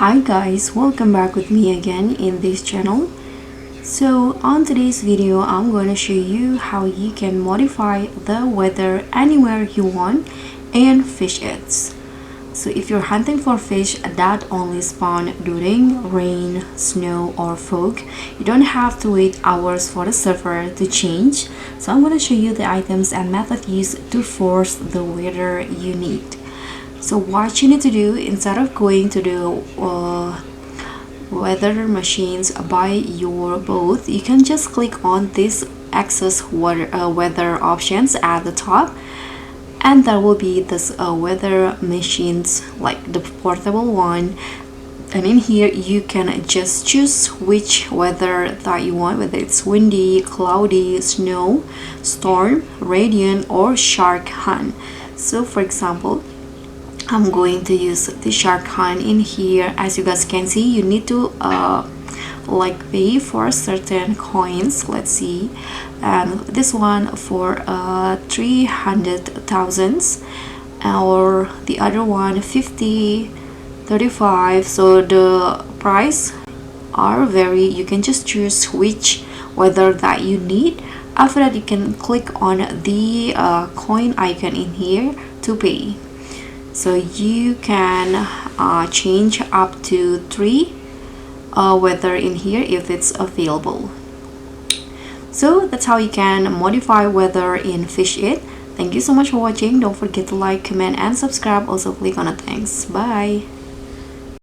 Hi guys, welcome back with me again in this channel. So on today's video, I'm going to show you how you can modify the weather anywhere you want and fish it. So if you're hunting for fish that only spawn during rain, snow or fog, you don't have to wait hours for the server to change. So I'm going to show you the items and method used to force the weather you need. So what you need to do, instead of going to the weather machines by your boat, you can just click on this access weather options at the top, and there will be this weather machines like the portable one, and in here you can just choose which weather that you want, whether it's windy, cloudy, snow, storm, radiant or shark hunt. So for example, I'm going to use the shark hunt in here. As you guys can see, you need to pay for certain coins. Let's see, and this one for 300,000, or the other one 50, 35. So the price are vary. You can just choose which weather that you need. After that, you can click on the coin icon in here to pay. So you can change up to 3 weather in here if it's available. So that's how you can modify weather in Fish It. Thank you so much for watching. Don't forget to like, comment and subscribe. Also click on the thanks. Bye.